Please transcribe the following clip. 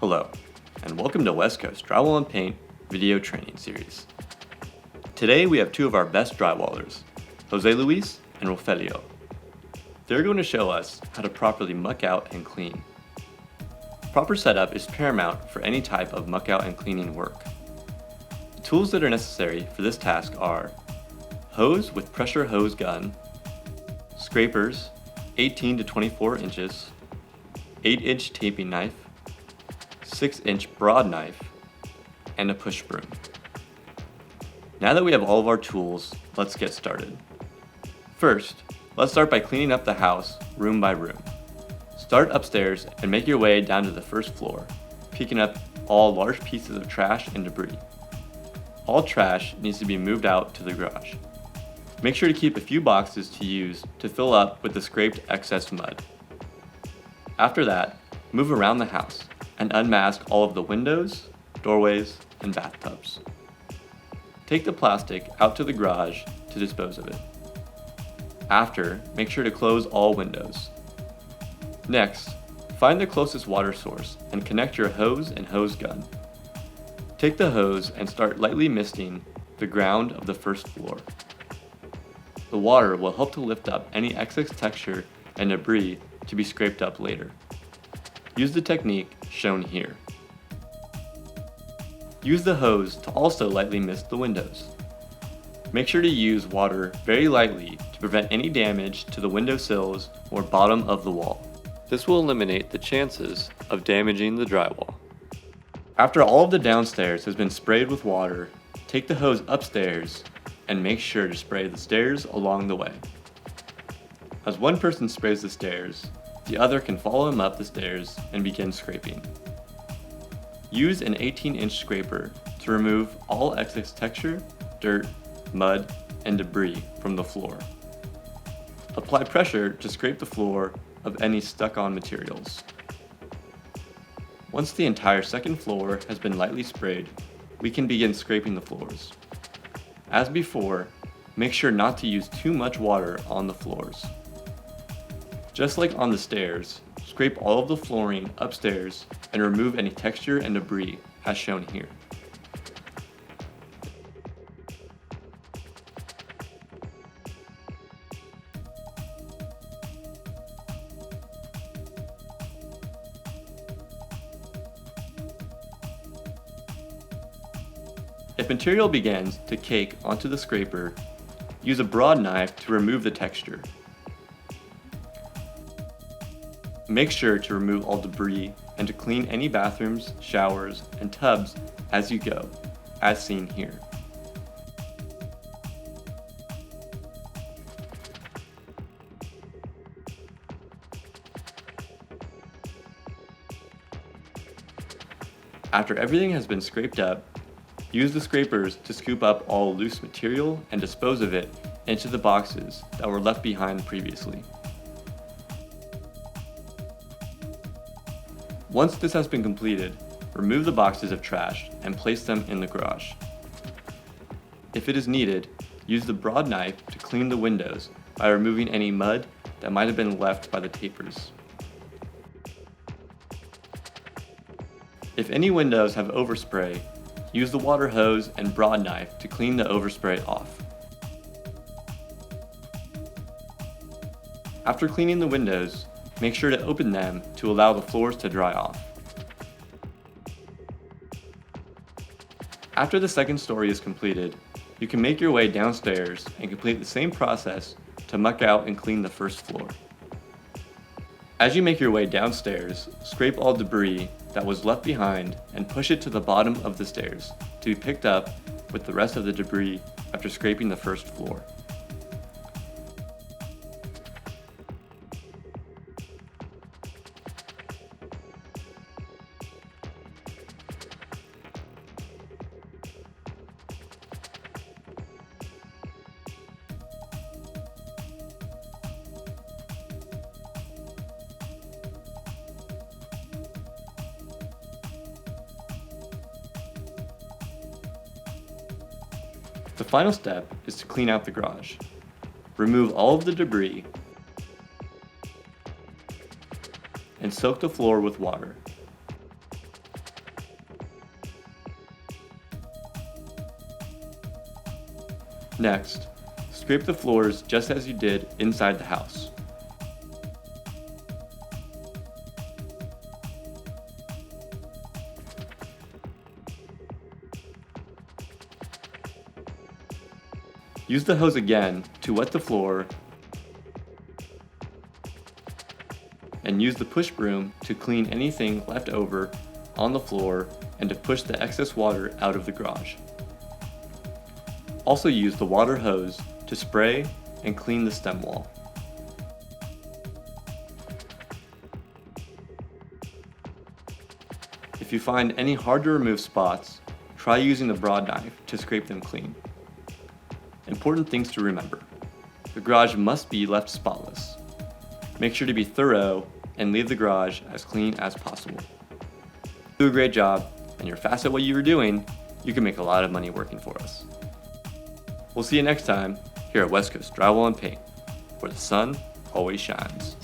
Hello, and welcome to West Coast Drywall and Paint video training series. Today we have two of our best drywallers, Jose Luis and Rogelio. They're going to show us how to properly muck out and clean. Proper setup is paramount for any type of muck out and cleaning work. The tools that are necessary for this task are hose with pressure hose gun, scrapers 18 to 24 inches, 8-inch taping knife, 6-inch broad knife, and a push broom. Now that we have all of our tools, let's get started. First, let's start by cleaning up the house room by room. Start upstairs and make your way down to the first floor, picking up all large pieces of trash and debris. All trash needs to be moved out to the garage. Make sure to keep a few boxes to use to fill up with the scraped excess mud. After that, move around the house and unmask all of the windows, doorways, and bathtubs. Take the plastic out to the garage to dispose of it. After, make sure to close all windows. Next, find the closest water source and connect your hose and hose gun. Take the hose and start lightly misting the ground of the first floor. The water will help to lift up any excess texture and debris to be scraped up later. Use the technique shown here. Use the hose to also lightly mist the windows. Make sure to use water very lightly to prevent any damage to the window sills or bottom of the wall. This will eliminate the chances of damaging the drywall. After all of the downstairs has been sprayed with water, take the hose upstairs and make sure to spray the stairs along the way. As one person sprays the stairs, the other can follow him up the stairs and begin scraping. Use an 18-inch scraper to remove all excess texture, dirt, mud, and debris from the floor. Apply pressure to scrape the floor of any stuck-on materials. Once the entire second floor has been lightly sprayed, we can begin scraping the floors. As before, make sure not to use too much water on the floors. Just like on the stairs, scrape all of the flooring upstairs and remove any texture and debris as shown here. If material begins to cake onto the scraper, use a broad knife to remove the texture. Make sure to remove all debris and to clean any bathrooms, showers, and tubs as you go, as seen here. After everything has been scraped up, use the scrapers to scoop up all loose material and dispose of it into the boxes that were left behind previously. Once this has been completed, remove the boxes of trash and place them in the garage. If it is needed, use the broad knife to clean the windows by removing any mud that might have been left by the tapers. If any windows have overspray, use the water hose and broad knife to clean the overspray off. After cleaning the windows, make sure to open them to allow the floors to dry off. After the second story is completed, you can make your way downstairs and complete the same process to muck out and clean the first floor. As you make your way downstairs, scrape all debris that was left behind and push it to the bottom of the stairs to be picked up with the rest of the debris after scraping the first floor. The final step is to clean out the garage. Remove all of the debris and soak the floor with water. Next, scrape the floors just as you did inside the house. Use the hose again to wet the floor and use the push broom to clean anything left over on the floor and to push the excess water out of the garage. Also use the water hose to spray and clean the stem wall. If you find any hard to remove spots, try using the broad knife to scrape them clean. Important things to remember. The garage must be left spotless. Make sure to be thorough and leave the garage as clean as possible. Do a great job, and you're fast at what you were doing, you can make a lot of money working for us. We'll see you next time here at West Coast Drywall and Paint, where the sun always shines.